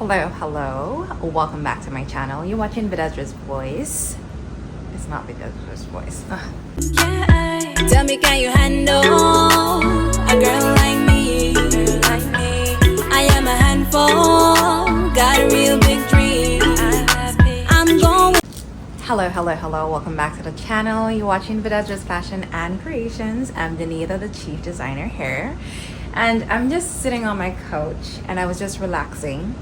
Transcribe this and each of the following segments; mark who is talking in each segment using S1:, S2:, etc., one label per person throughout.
S1: Hello. Welcome back to my channel. You're watching Vidadra's Voice. It's not Vidadra's Voice.
S2: Yeah, tell me, can you handle a girl like me? I am a handful, got a real big dream. I'm going.
S1: Hello. Welcome back to the channel. You're watching Vidadra's Fashion and Creations. I'm Danita, the chief designer here. And I'm just sitting on my couch and I was just relaxing.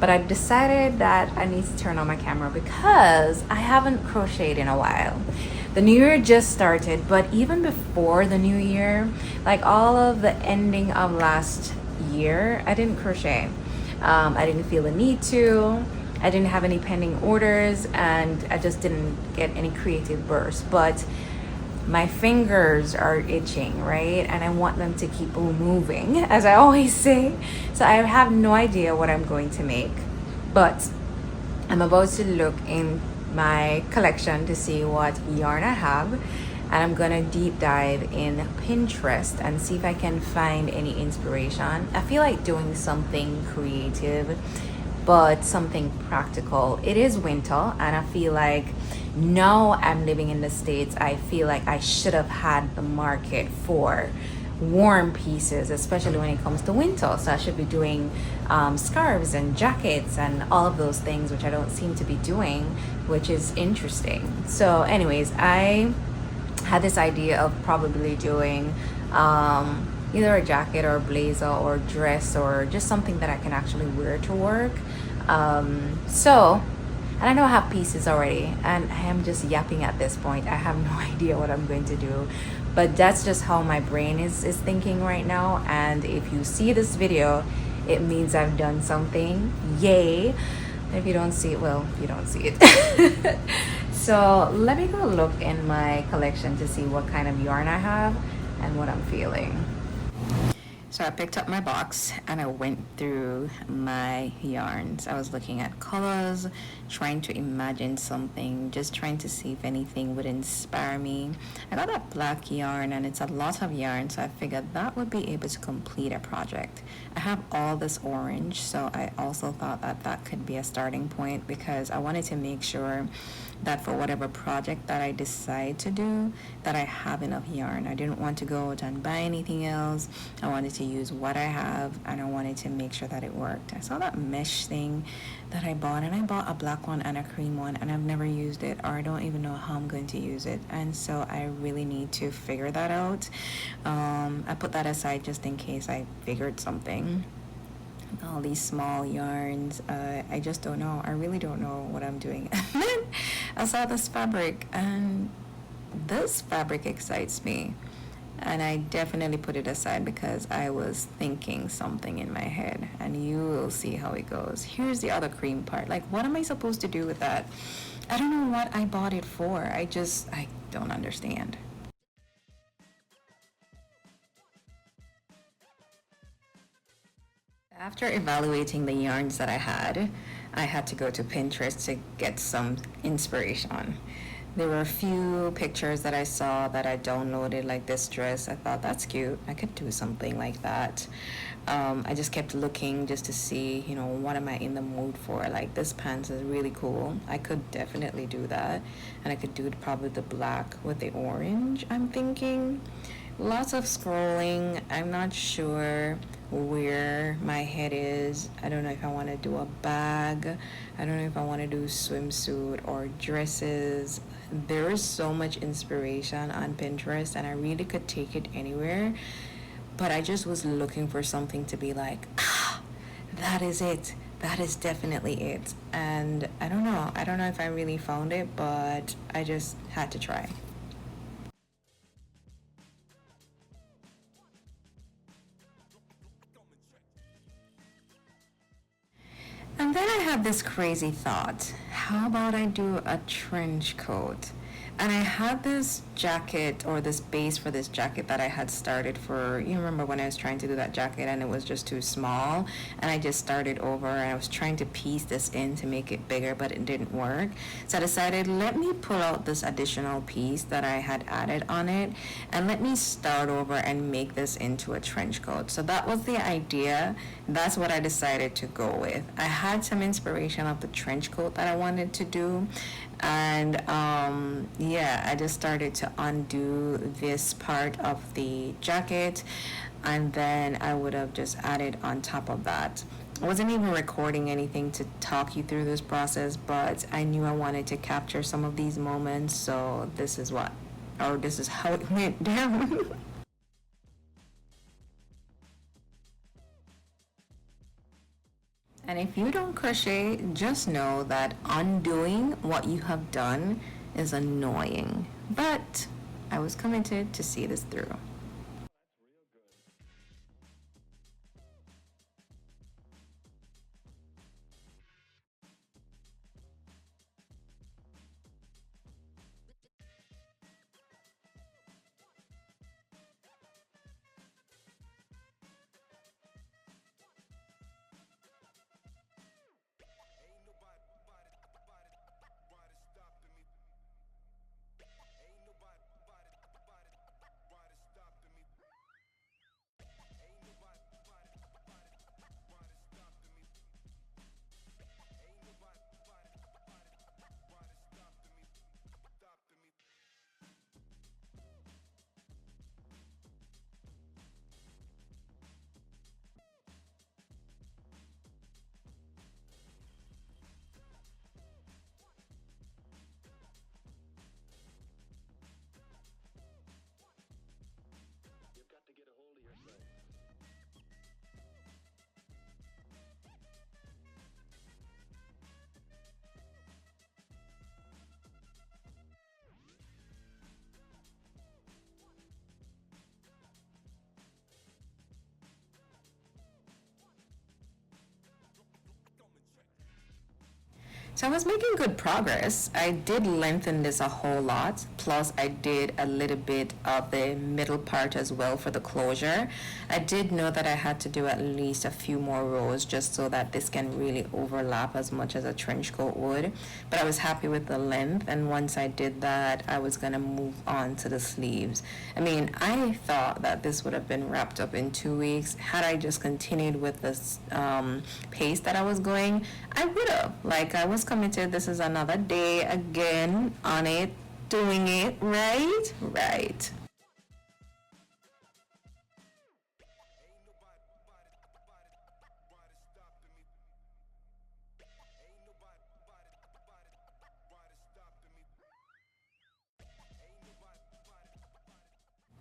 S1: But I decided that I need to turn on my camera because I haven't crocheted in a while. The new year just started, but even before the new year, like all of the ending of last year, I didn't crochet. I didn't feel the need to. I didn't have any pending orders and I just didn't get any creative bursts. But my fingers are itching, right? And I want them to keep moving, as I always say. So I have no idea what I'm going to make, but I'm about to look in my collection to see what yarn I have. And I'm gonna deep dive in Pinterest and see if I can find any inspiration. I feel like doing something creative, but something practical. It is winter and I feel like now I'm living in the States, I feel like I should have had the market for warm pieces, especially when it comes to winter. So I should be doing scarves and jackets and all of those things, which I don't seem to be doing, which is interesting. So anyways, I had this idea of probably doing either a jacket or a blazer or dress or just something that I can actually wear to work. And I know I have pieces already and I am just yapping at this point. I have no idea what I'm going to do, but that's just how my brain is thinking right now. And if you see this video, it means I've done something. Yay. If you don't see it, well, you don't see it. So let me go look in my collection to see what kind of yarn I have and what I'm feeling. So I picked up my box and I went through my yarns. I was looking at colors, trying to imagine something, just trying to see if anything would inspire me. I got that black yarn and it's a lot of yarn, so I figured that would be able to complete a project. I have all this orange, so I also thought that that could be a starting point because I wanted to make sure that for whatever project that I decide to do, that I have enough yarn. I didn't want to go out and buy anything else. I wanted to use what I have and I wanted to make sure that it worked. I saw that mesh thing that I bought and I bought a black one and a cream one and I've never used it, or I don't even know how I'm going to use it, and so I really need to figure that out. I put that aside just in case I figured something. All these small yarns, I just don't know. I really don't know what I'm doing. And then I saw this fabric and this fabric excites me, and I definitely put it aside because I was thinking something in my head, and you will see how it goes. Here's the other cream part. Like, what am I supposed to do with that? I don't know what I bought it for. I don't understand. After evaluating the yarns that I had to go to Pinterest to get some inspiration. There were a few pictures that I saw that I downloaded, like this dress. I thought, that's cute. I could do something like that. I just kept looking just to see, what am I in the mood for? Like, this pants is really cool. I could definitely do that. And I could do probably the black with the orange, I'm thinking. Lots of scrolling. I'm not sure where my head is. I don't know if I want to do a bag. I don't know if I want to do swimsuit or dresses. There is so much inspiration on Pinterest and I really could take it anywhere. But I just was looking for something to be like, that is it. That is definitely it. And I don't know. I don't know if I really found it, but I just had to try. And then I had this crazy thought. How about I do a trench coat? And I had this jacket, or this base for this jacket that I had started for, you remember when I was trying to do that jacket and it was just too small, and I just started over and I was trying to piece this in to make it bigger, but it didn't work. So I decided, let me pull out this additional piece that I had added on it and let me start over and make this into a trench coat. So that was the idea. That's what I decided to go with. I had some inspiration of the trench coat that I wanted to do, and yeah, I just started to undo this part of the jacket, and then I would have just added on top of that. I wasn't even recording anything to talk you through this process, but I knew I wanted to capture some of these moments, so this is how it went down. And if you don't crochet, just know that undoing what you have done is annoying. But I was committed to see this through. So I was making good progress. I did lengthen this a whole lot. Plus I did a little bit of the middle part as well for the closure. I did know that I had to do at least a few more rows just so that this can really overlap as much as a trench coat would. But I was happy with the length, and once I did that, I was gonna move on to the sleeves. I mean, I thought that this would have been wrapped up in 2 weeks. Had I just continued with this pace that I was going, I would have. Like, I was committed. This is another day again on it, doing it right.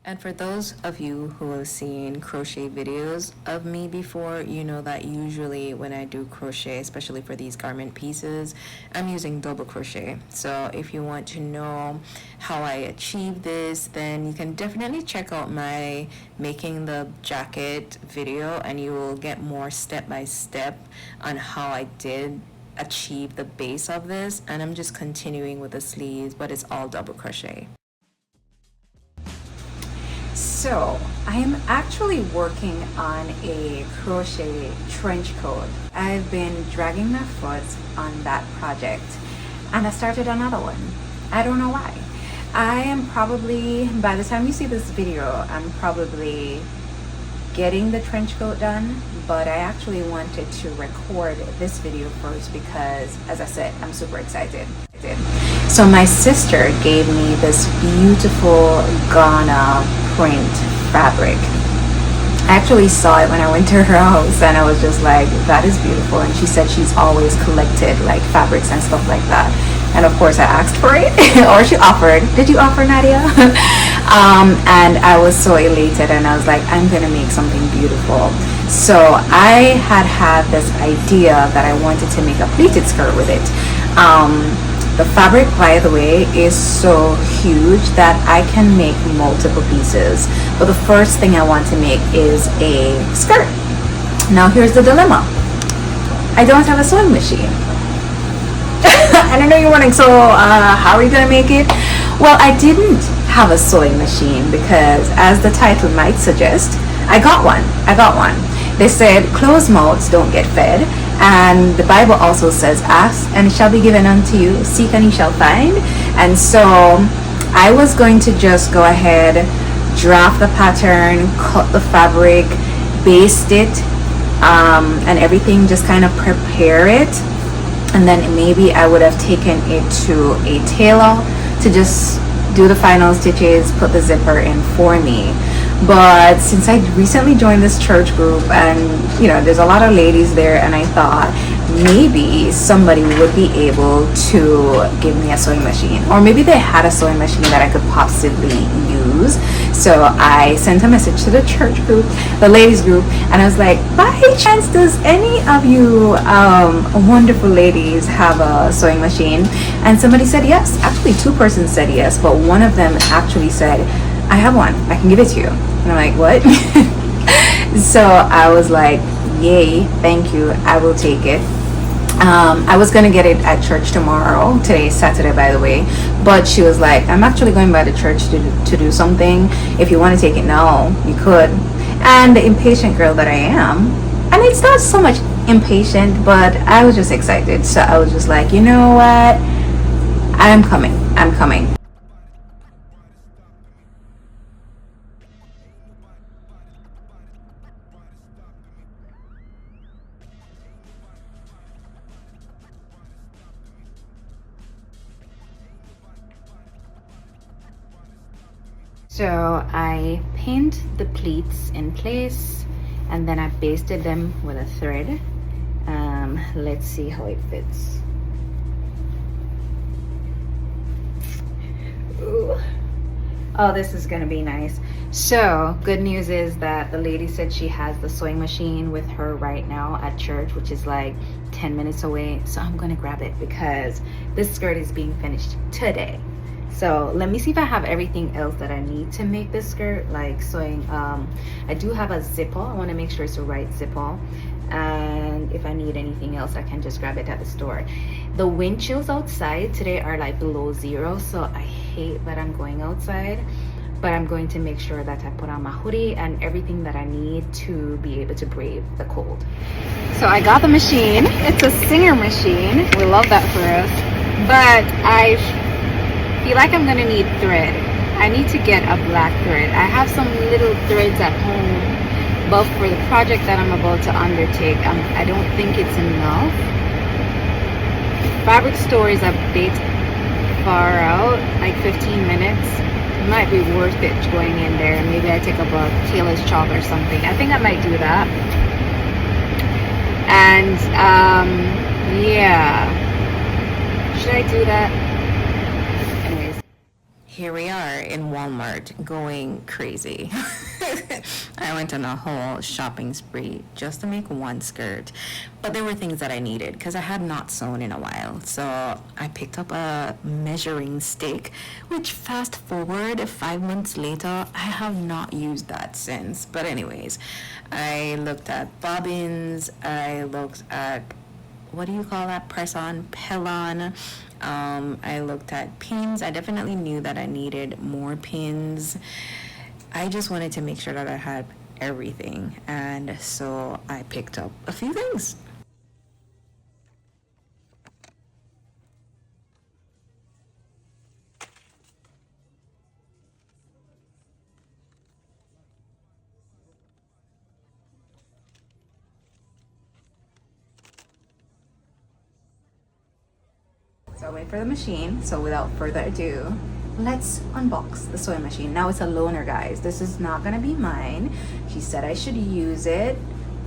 S1: And for those of you who have seen crochet videos of me before, you know that usually when I do crochet, especially for these garment pieces, I'm using double crochet. So if you want to know how I achieve this, then you can definitely check out my making the jacket video, and you will get more step by step on how I did achieve the base of this. And I'm just continuing with the sleeves, but it's all double crochet. So I am actually working on a crochet trench coat. I've been dragging my foot on that project, and I started another one. I don't know why. I am probably, by the time you see this video, I'm probably getting the trench coat done, but I actually wanted to record this video first because, as I said, I'm super excited. So my sister gave me this beautiful Ghana print fabric. I actually saw it when I went to her house, and I was just like, that is beautiful. And she said she's always collected like fabrics and stuff like that. And of course I asked for it, or she offered. Did you offer, Nadia? And I was so elated, and I was like, I'm gonna make something beautiful. So I had this idea that I wanted to make a pleated skirt with it. The fabric, by the way, is so huge that I can make multiple pieces. But the first thing I want to make is a skirt. Now here's the dilemma. I don't have a sewing machine. And I know you're wondering, so how are you gonna make it? Well, I didn't have a sewing machine because, as the title might suggest, I got one. They said closed mouths don't get fed, and the Bible also says, ask and it shall be given unto you, seek and you shall find. And so I was going to just go ahead, draft the pattern, cut the fabric, baste it, and everything, just kind of prepare it, and then maybe I would have taken it to a tailor to just do the final stitches, put the zipper in for me. But since I recently joined this church group, and you know, there's a lot of ladies there, and I thought maybe somebody would be able to give me a sewing machine, or maybe they had a sewing machine that I could possibly use. So I sent a message to the church group, the ladies group, and I was like, by chance, does any of you wonderful ladies have a sewing machine? And somebody said yes. Actually, two persons said yes, but one of them actually said, I have one, I can give it to you. And I'm like, what? So I was like, yay, thank you, I will take it. I was gonna get it at church tomorrow. Today is Saturday, by the way, but she was like, I'm actually going by the church to do something. If you want to take it now, you could. And the impatient girl that I am, and it's not so much impatient, but I was just excited. So I was just like, you know what, I'm coming. So I pinned the pleats in place, and then I basted them with a thread. Let's see how it fits. Ooh. Oh, this is gonna be nice. So good news is that the lady said she has the sewing machine with her right now at church, which is like 10 minutes away. So I'm gonna grab it because this skirt is being finished today. So let me see if I have everything else that I need to make this skirt, like sewing. I do have a zipper. I want to make sure it's the right zipper, and if I need anything else, I can just grab it at the store. The wind chills outside today are like below 0, so I hate that I'm going outside, but I'm going to make sure that I put on my hoodie and everything that I need to be able to brave the cold. So I got the machine. It's a Singer machine. We love that for us, but I feel like I'm gonna need thread. I need to get a black thread. I have some little threads at home, but for the project that I'm about to undertake, I don't think it's enough. Fabric store is a bit far out, like 15 minutes. It might be worth it going in there. Maybe I take up a tailor's chalk or something. I think I might do that. And yeah, should I do that? Here we are in Walmart going crazy. I went on a whole shopping spree just to make one skirt, but there were things that I needed because I had not sewn in a while. So I picked up a measuring stick, which fast forward 5 months later, I have not used that since. But anyways, I looked at bobbins, I looked at, what do you call that, press on, pellon. I looked at pins. I definitely knew that I needed more pins. I just wanted to make sure that I had everything, and so I picked up a few things. So I'll wait for the machine. So without further ado, let's unbox the sewing machine. Now it's a loaner, guys. This is not gonna be mine. She said I should use it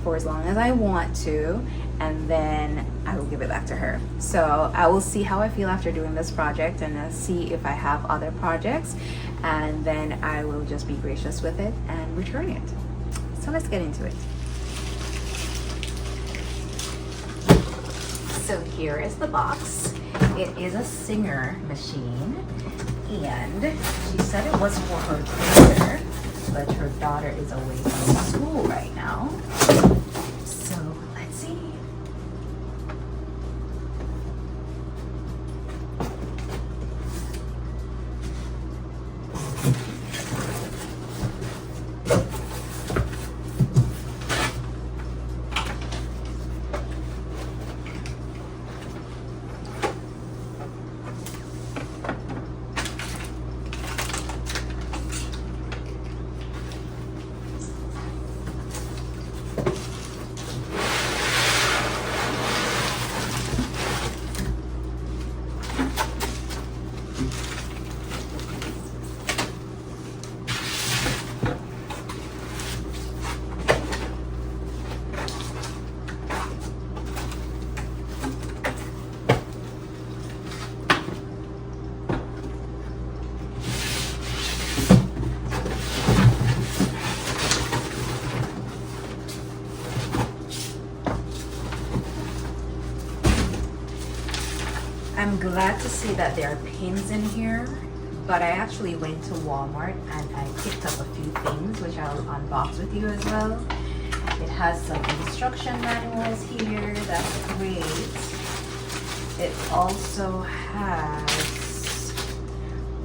S1: for as long as I want to, and then I will give it back to her. So I will see how I feel after doing this project, and see if I have other projects, and then I will just be gracious with it and return it. So let's get into it. So here is the box. It is a Singer machine, and she said it was for her daughter, but her daughter is away from school right now. So let's see. I'm glad to see that there are pins in here, but I actually went to Walmart and I picked up a few things which I'll unbox with you as well. It has some instruction manuals here, that's great. It also has,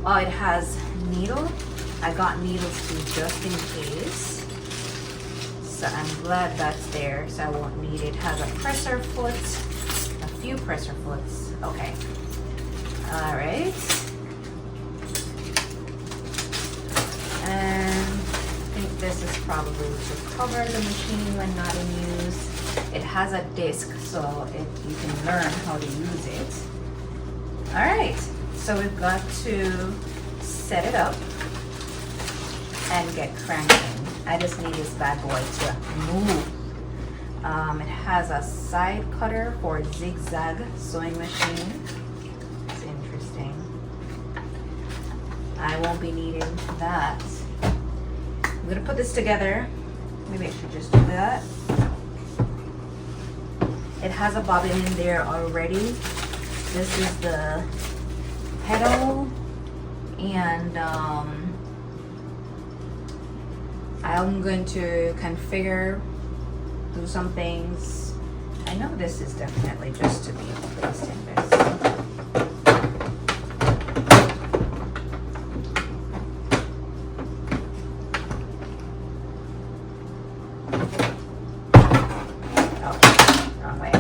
S1: oh, it has needle. I got needles too just in case. So I'm glad that's there, so I won't need it. It has a presser foot, a few presser foots. Okay. All right. And I think this is probably to cover the machine when not in use. It has a disc, so you can learn how to use it. All right. So we've got to set it up and get cranking. I just need this bad boy to move. It has a side cutter for zigzag sewing machine. It's interesting. I won't be needing that. I'm gonna put this together. Maybe I should just do that. It has a bobbin in there already. This is the pedal, and I'm going to configure, do some things. I know this is definitely just to be placed in this. Oh, wrong way.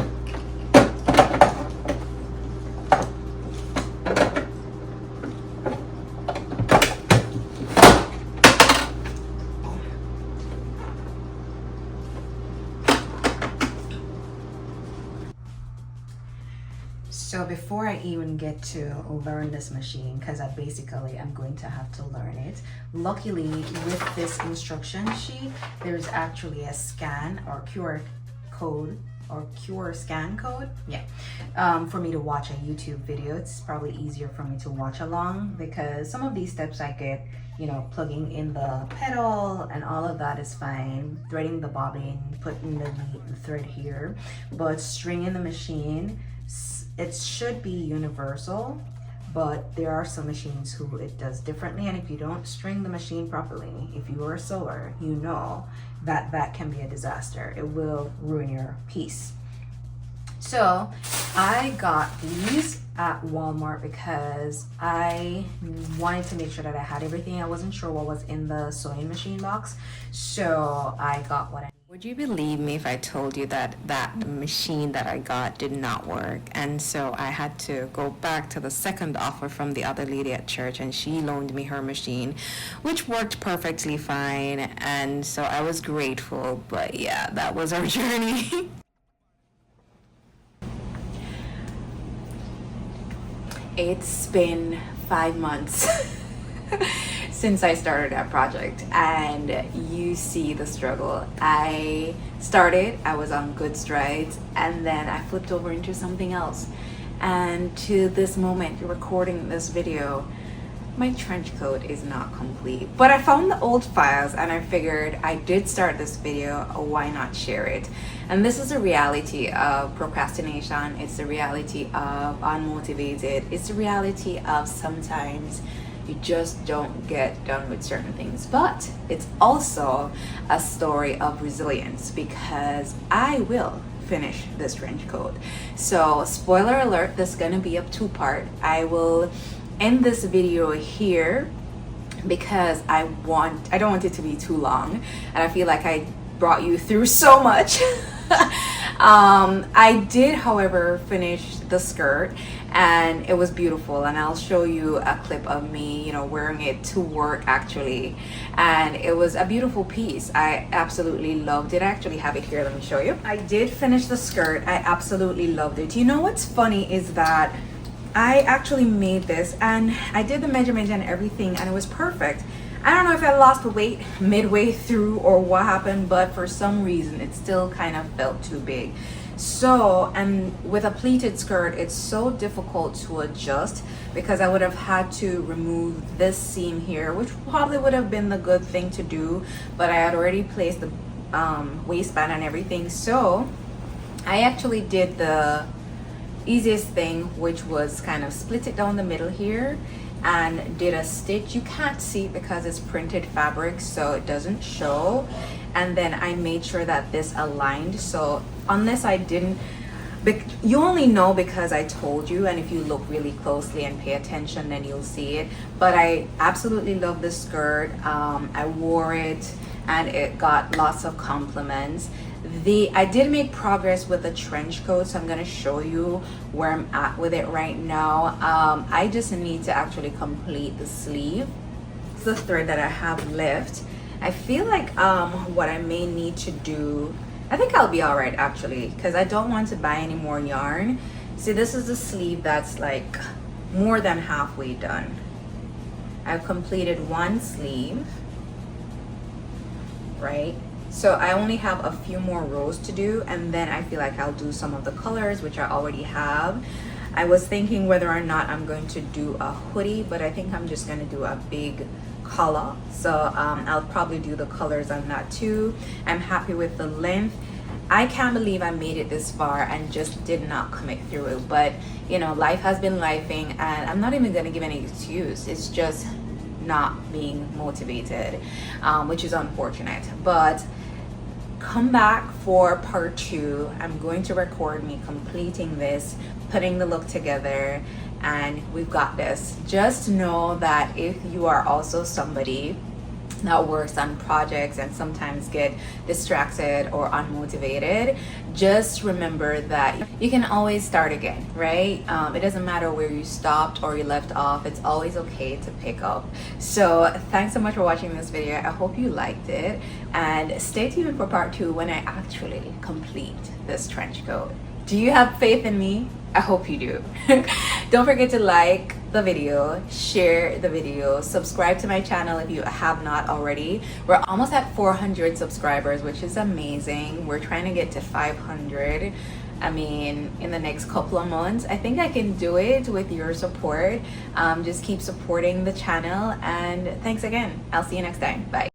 S1: So before I even get to learn this machine, because I basically am going to have to learn it, luckily with this instruction sheet, there's actually a scan or QR code or QR scan code, for me to watch a YouTube video. It's probably easier for me to watch along because some of these steps I get, you know, plugging in the pedal and all of that is fine, threading the bobbin, putting the thread here, but stringing the machine, it should be universal, but there are some machines who it does differently, and if you don't string the machine properly, if you are a sewer, you know that that can be a disaster. It will ruin your piece. So I got these at Walmart because I wanted to make sure that I had everything. I wasn't sure what was in the sewing machine box, so I got what I. Would you believe me if I told you that that machine that I got did not work? And so I had to go back to the second offer from the other lady at church, and she loaned me her machine, which worked perfectly fine. And so I was grateful, but yeah, that was our journey. It's been 5 months since I started that project, and you see the struggle. I was on good strides, and then I flipped over into something else. And to this moment, recording this video, my trench coat is not complete. But I found the old files and I figured I did start this video, why not share it? And this is a reality of procrastination. It's the reality of unmotivated. It's the reality of sometimes you just don't get done with certain things. But it's also a story of resilience because I will finish this trench coat. So spoiler alert, this is gonna be a two-part. I will end this video here because I don't want it to be too long, and I feel like I brought you through so much. I did, however, finish the skirt, and it was beautiful, and I'll show you a clip of me, you know, wearing it to work actually, and it was a beautiful piece. I absolutely loved it. I actually have it here, let me show you. I did finish the skirt. I absolutely loved it. You know what's funny is that I actually made this and I did the measurement and everything, and it was perfect. I don't know if I lost weight midway through or what happened, but for some reason it still kind of felt too big. So, and with a pleated skirt, it's so difficult to adjust because I would have had to remove this seam here, which probably would have been the good thing to do, but I had already placed the waistband and everything. So I actually did the easiest thing, which was kind of split it down the middle here and did a stitch. You can't see it because it's printed fabric, so it doesn't show. And then I made sure that this aligned. So on this I didn't, you only know because I told you, and if you look really closely and pay attention then you'll see it. But I absolutely love this skirt. I wore it and it got lots of compliments. I did make progress with the trench coat, so I'm going to show you where I'm at with it right now. I just need to actually complete the sleeve. It's the thread that I have left. I feel like what I may need to do, I think I'll be all right actually, because I don't want to buy any more yarn. See, this is the sleeve that's like more than halfway done. I've completed one sleeve, right? So I only have a few more rows to do, and then I feel like I'll do some of the colors, which I already have. I was thinking whether or not I'm going to do a hoodie, but I think I'm just going to do a big collar. So I'll probably do the colors on that too. I'm happy with the length. I can't believe I made it this far and just did not commit through it. But you know, life has been lifing, and I'm not even going to give any excuse. It's just not being motivated, which is unfortunate. But come back for part 2. I'm going to record me completing this, putting the look together, and we've got this. Just know that if you are also somebody that works on projects and sometimes get distracted or unmotivated, just remember that you can always start again, right? It doesn't matter where you stopped or you left off. It's always okay to pick up. So thanks so much for watching this video. I hope you liked it, and stay tuned for part 2 when I actually complete this trench coat. Do you have faith in me? I hope you do. Don't forget to like the video, share the video, subscribe to my channel if you have not already. We're almost at 400 subscribers, which is amazing. We're trying to get to 500. I mean, in the next couple of months. I think I can do it with your support. Just keep supporting the channel, and thanks again. I'll see you next time. Bye.